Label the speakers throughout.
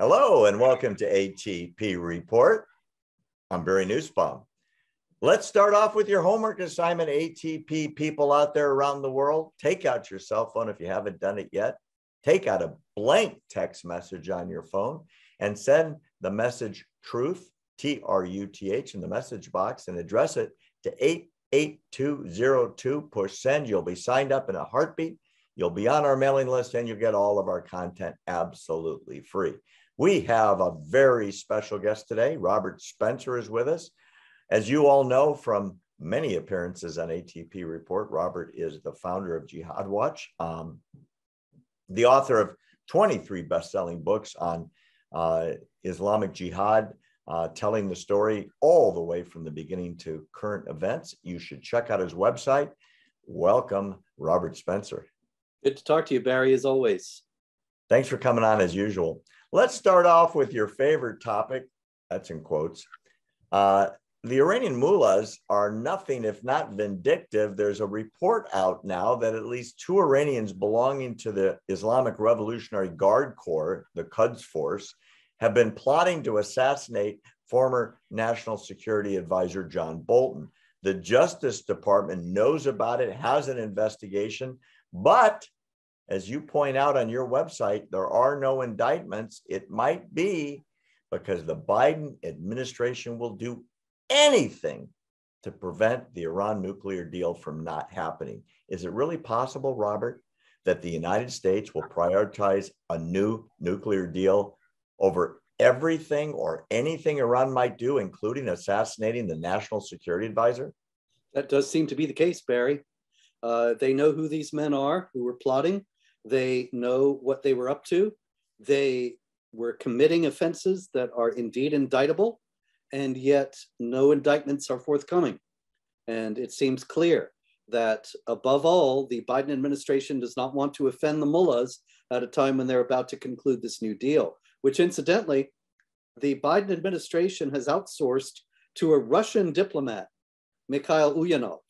Speaker 1: Hello and welcome to ATP Report. I'm Barry Nussbaum. Let's start off with your homework assignment, ATP people out there around the world. Take out your cell phone if you haven't done it yet. Take out a blank text message on your phone and send the message truth, T-R-U-T-H, in the message box and address it to 88202. Push send. You'll be signed up in a heartbeat. You'll be on our mailing list and you'll get all of our content absolutely free. We have a very special guest today. Robert Spencer is with us. As you all know from many appearances on ATP Report, Robert is the founder of Jihad Watch, the author of 23 best-selling books on Islamic jihad, telling the story all the way from the beginning to current events. You should check out his website. Welcome, Robert Spencer.
Speaker 2: Good to talk to you, Barry, as always.
Speaker 1: Thanks for coming on as usual. Let's start off with your favorite topic. That's in quotes. The Iranian mullahs are nothing if not vindictive. There's a report out now that at least 2 Iranians belonging to the Islamic Revolutionary Guard Corps, the Quds Force, have been plotting to assassinate former National Security Advisor John Bolton. The Justice Department knows about it, has an investigation, but as you point out on your website, there are no indictments. It might be because the Biden administration will do anything to prevent the Iran nuclear deal from not happening. Is it really possible, Robert, that the United States will prioritize a new nuclear deal over everything or anything Iran might do, including assassinating the National Security Advisor?
Speaker 2: That does seem to be the case, Barry. They know who these men are who were plotting. They know what they were up to. They were committing offenses that are indeed indictable, and yet no indictments are forthcoming. And it seems clear that, above all, the Biden administration does not want to offend the mullahs at a time when they're about to conclude this new deal, which incidentally, the Biden administration has outsourced to a Russian diplomat, Mikhail Ulyanov,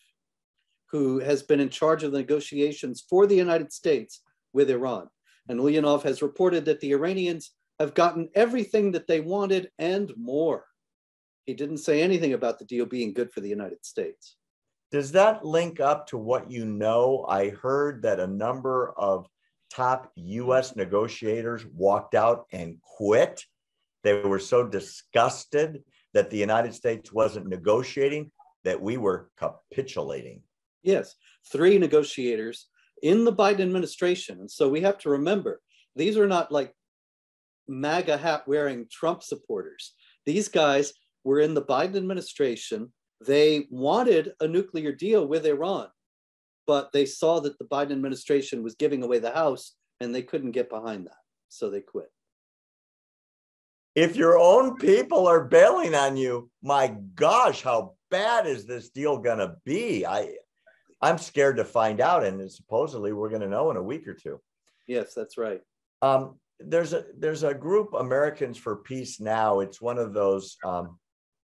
Speaker 2: who has been in charge of the negotiations for the United States with Iran. And Ulyanov has reported that the Iranians have gotten everything that they wanted and more. He didn't say anything about the deal being good for the United States.
Speaker 1: Does that link up to what you know? I heard that a number of top U.S. negotiators walked out and quit. They were so disgusted that the United States wasn't negotiating that we were capitulating.
Speaker 2: Yes, 3 negotiators in the Biden administration. And so we have to remember, these are not like MAGA hat wearing Trump supporters. These guys were in the Biden administration. They wanted a nuclear deal with Iran, but they saw that the Biden administration was giving away the House and they couldn't get behind that. So they quit.
Speaker 1: If your own people are bailing on you, my gosh, how bad is this deal going to be? I'm scared to find out, and supposedly we're going to know in a week or 2.
Speaker 2: Yes, that's right.
Speaker 1: There's a group, Americans for Peace Now. It's one of those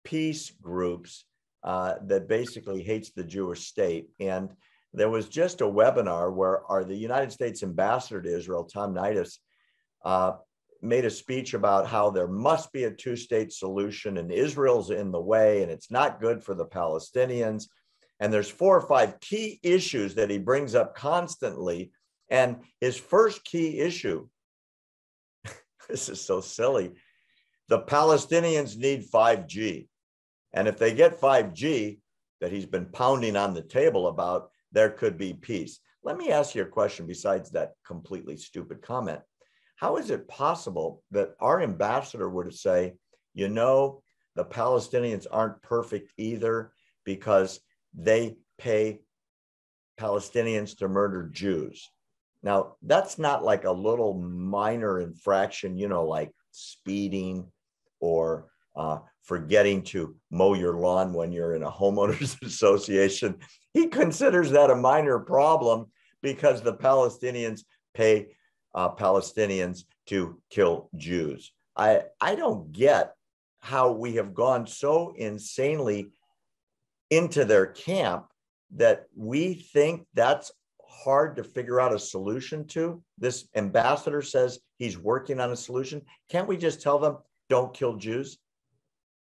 Speaker 1: peace groups that basically hates the Jewish state. And there was just a webinar where the United States ambassador to Israel, Tom Nidas, made a speech about how there must be a 2-state solution and Israel's in the way and it's not good for the Palestinians. And there's 4 or 5 key issues that he brings up constantly. And his first key issue, this is so silly, the Palestinians need 5G. And if they get 5G that he's been pounding on the table about, there could be peace. Let me ask you a question besides that completely stupid comment. How is it possible that our ambassador were to say, you know, the Palestinians aren't perfect either because they pay Palestinians to murder Jews? Now, that's not like a little minor infraction, you know, like speeding or forgetting to mow your lawn when you're in a homeowners association. He considers that a minor problem because the Palestinians pay Palestinians to kill Jews. I don't get how we have gone so insanely into their camp that we think that's hard to figure out a solution to? This ambassador says he's working on a solution. Can't we just tell them, don't kill Jews?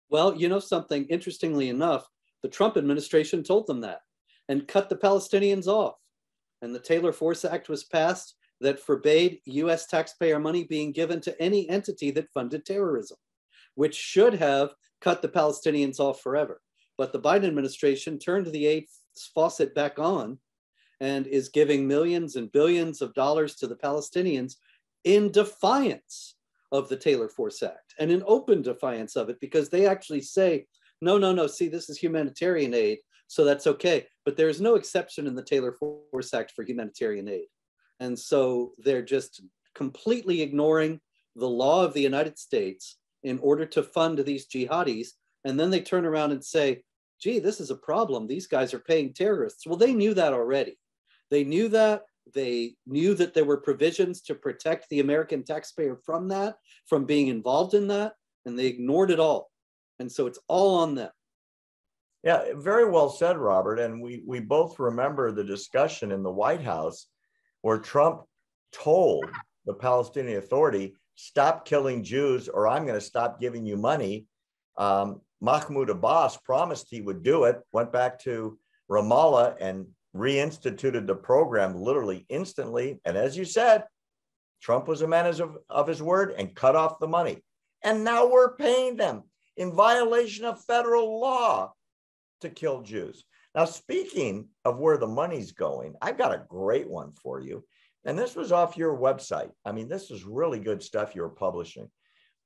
Speaker 2: Well, you know something, interestingly enough, the Trump administration told them that and cut the Palestinians off. And the Taylor Force Act was passed that forbade US taxpayer money being given to any entity that funded terrorism, which should have cut the Palestinians off forever. But the Biden administration turned the aid faucet back on and is giving millions and billions of dollars to the Palestinians in defiance of the Taylor Force Act and in open defiance of it, because they actually say, no, no, no, see, this is humanitarian aid, so that's okay. But there's no exception in the Taylor Force Act for humanitarian aid. And so they're just completely ignoring the law of the United States in order to fund these jihadis. And then they turn around and say, gee, this is a problem. These guys are paying terrorists. Well, they knew that already. They knew that. They knew that there were provisions to protect the American taxpayer from that, from being involved in that, and they ignored it all. And so it's all on them.
Speaker 1: Yeah, very well said, Robert. And we both remember the discussion in the White House where Trump told the Palestinian Authority, stop killing Jews or I'm going to stop giving you money. Mahmoud Abbas promised he would do it, went back to Ramallah and reinstituted the program literally instantly. And as you said, Trump was a man of his word and cut off the money. And now we're paying them in violation of federal law to kill Jews. Now, speaking of where the money's going, I've got a great one for you. And this was off your website. I mean, this is really good stuff you're publishing.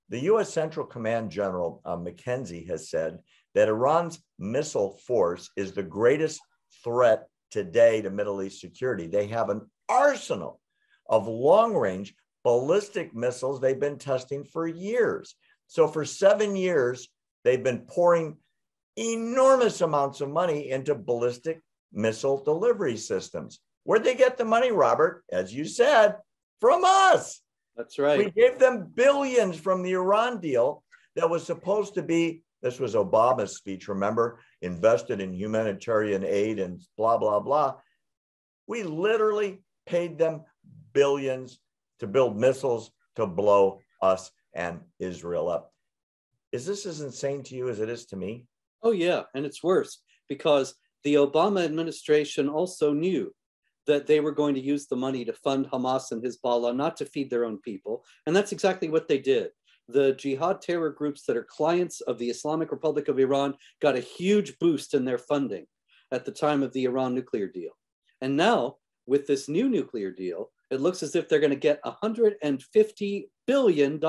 Speaker 1: The U.S. Central Command General McKenzie has said that Iran's missile force is the greatest threat today to Middle East security. They have an arsenal of long-range ballistic missiles they've been testing for years. So for 7 years, they've been pouring enormous amounts of money into ballistic missile delivery systems. Where'd they get the money, Robert? As you said, from us.
Speaker 2: That's right.
Speaker 1: We gave them billions from the Iran deal that was supposed to be, this was Obama's speech, remember, invested in humanitarian aid and blah, blah, blah. We literally paid them billions to build missiles to blow us and Israel up. Is this as insane to you as it is to me?
Speaker 2: Oh, yeah. And it's worse because the Obama administration also knew that they were going to use the money to fund Hamas and Hezbollah, not to feed their own people. And that's exactly what they did. The jihad terror groups that are clients of the Islamic Republic of Iran got a huge boost in their funding at the time of the Iran nuclear deal. And now, with this new nuclear deal, it looks as if they're going to get $150 billion.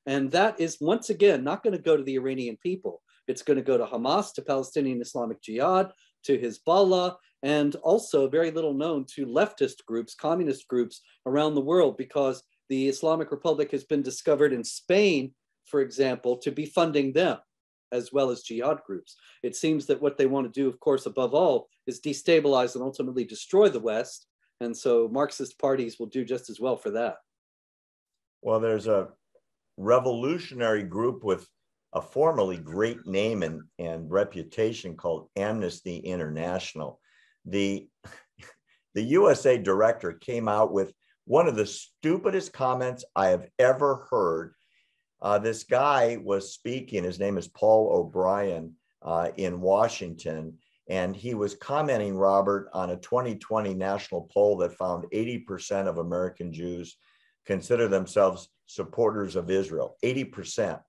Speaker 2: And that is, once again, not going to go to the Iranian people. It's going to go to Hamas, to Palestinian Islamic Jihad, to Hezbollah, and also very little known to leftist groups, communist groups around the world, because the Islamic Republic has been discovered in Spain, for example, to be funding them, as well as jihad groups. It seems that what they want to do, of course, above all, is destabilize and ultimately destroy the West. And so Marxist parties will do just as well for that. Well,
Speaker 1: there's a revolutionary group with a formerly great name and reputation called Amnesty International. The USA director came out with one of the stupidest comments I have ever heard. This guy was speaking, his name is Paul O'Brien in Washington, and he was commenting, Robert, on a 2020 national poll that found 80% of American Jews consider themselves supporters of Israel, 80%.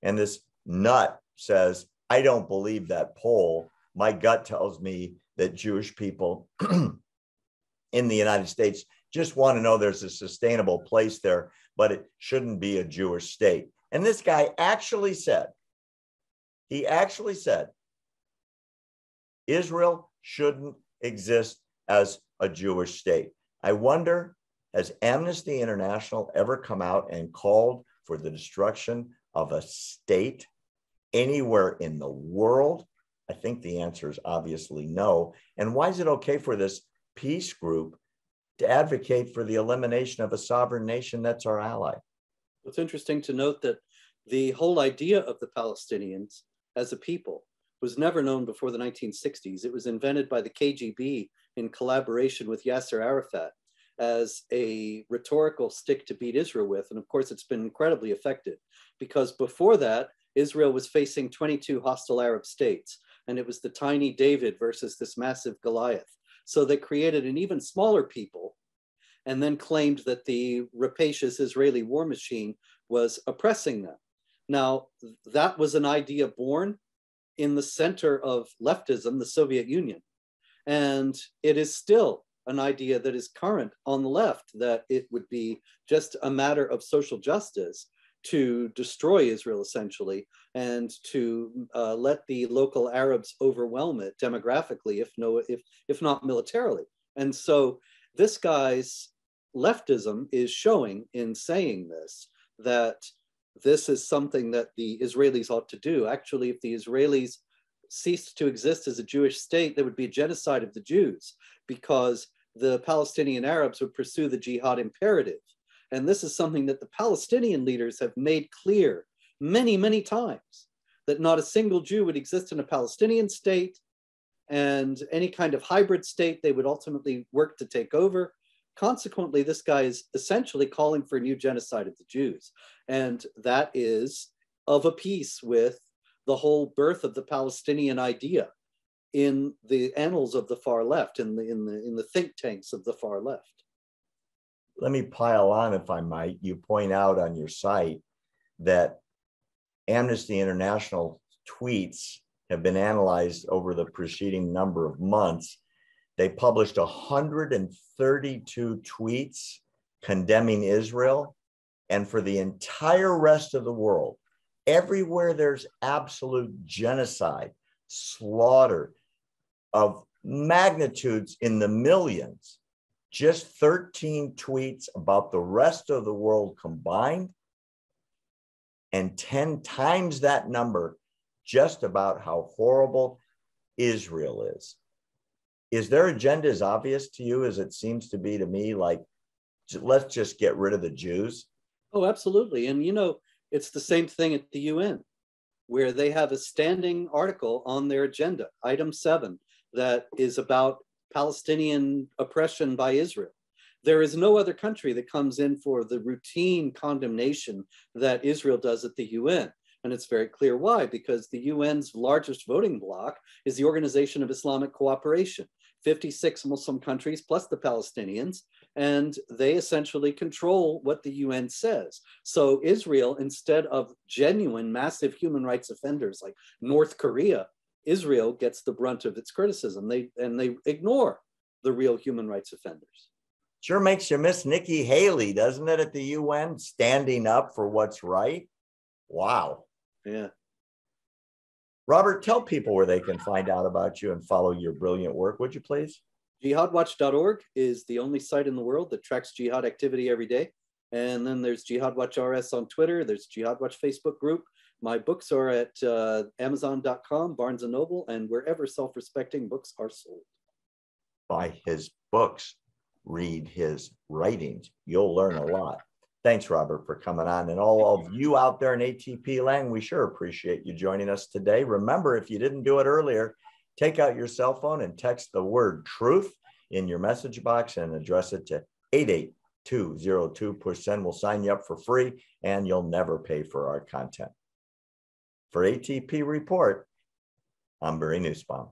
Speaker 1: And this nut says, I don't believe that poll. My gut tells me that Jewish people in the United States just want to know there's a sustainable place there, but it shouldn't be a Jewish state. And this guy actually said, Israel shouldn't exist as a Jewish state. I wonder, has Amnesty International ever come out and called for the destruction of a state anywhere in the world? I think the answer is obviously no. And why is it okay for this peace group to advocate for the elimination of a sovereign nation that's our ally?
Speaker 2: It's interesting to note that the whole idea of the Palestinians as a people was never known before the 1960s. It was invented by the KGB in collaboration with Yasser Arafat as a rhetorical stick to beat Israel with. And of course, it's been incredibly effective, because before that, Israel was facing 22 hostile Arab states, and it was the tiny David versus this massive Goliath. So they created an even smaller people and then claimed that the rapacious Israeli war machine was oppressing them. Now, that was an idea born in the center of leftism, the Soviet Union. And it is still an idea that is current on the left, that it would be just a matter of social justice to destroy Israel, essentially, and to let the local Arabs overwhelm it demographically, if not militarily. And so this guy's leftism is showing in saying this, that this is something that the Israelis ought to do. Actually, if the Israelis ceased to exist as a Jewish state, there would be a genocide of the Jews, because the Palestinian Arabs would pursue the jihad imperative. And this is something that the Palestinian leaders have made clear many, many times, that not a single Jew would exist in a Palestinian state, and any kind of hybrid state they would ultimately work to take over. Consequently, this guy is essentially calling for a new genocide of the Jews. And that is of a piece with the whole birth of the Palestinian idea in the annals of the far left, in the think tanks of the far left.
Speaker 1: Let me pile on, if I might. You point out on your site that Amnesty International tweets have been analyzed over the preceding number of months. They published 132 tweets condemning Israel. And for the entire rest of the world, everywhere there's absolute genocide, slaughter of magnitudes in the millions, just 13 tweets about the rest of the world combined, and 10 times that number just about how horrible Israel is. Is their agenda as obvious to you as it seems to be to me? Like, let's just get rid of the Jews?
Speaker 2: Oh, absolutely. And, you know, it's the same thing at the UN, where they have a standing article on their agenda, item 7, that is about Palestinian oppression by Israel. There is no other country that comes in for the routine condemnation that Israel does at the UN. And it's very clear why, because the UN's largest voting bloc is the Organization of Islamic Cooperation, 56 Muslim countries plus the Palestinians, and they essentially control what the UN says. So Israel, instead of genuine massive human rights offenders like North Korea, Israel gets the brunt of its criticism. They ignore the real human rights offenders.
Speaker 1: Sure makes you miss Nikki Haley, doesn't it, at the UN, standing up for what's right? Wow.
Speaker 2: Yeah.
Speaker 1: Robert, tell people where they can find out about you and follow your brilliant work, would you please?
Speaker 2: Jihadwatch.org is the only site in the world that tracks jihad activity every day. And then there's Jihadwatch RS on Twitter. There's Jihadwatch Facebook group. My books are at Amazon.com, Barnes & Noble, and wherever self-respecting books are sold.
Speaker 1: Buy his books, read his writings. You'll learn a lot. Thanks, Robert, for coming on. And all of you out there in ATP land, we sure appreciate you joining us today. Remember, if you didn't do it earlier, take out your cell phone and text the word truth in your message box and address it to 88202. Push send. We'll sign you up for free, and you'll never pay for our content. For ATP Report, I'm Barry Nussbaum.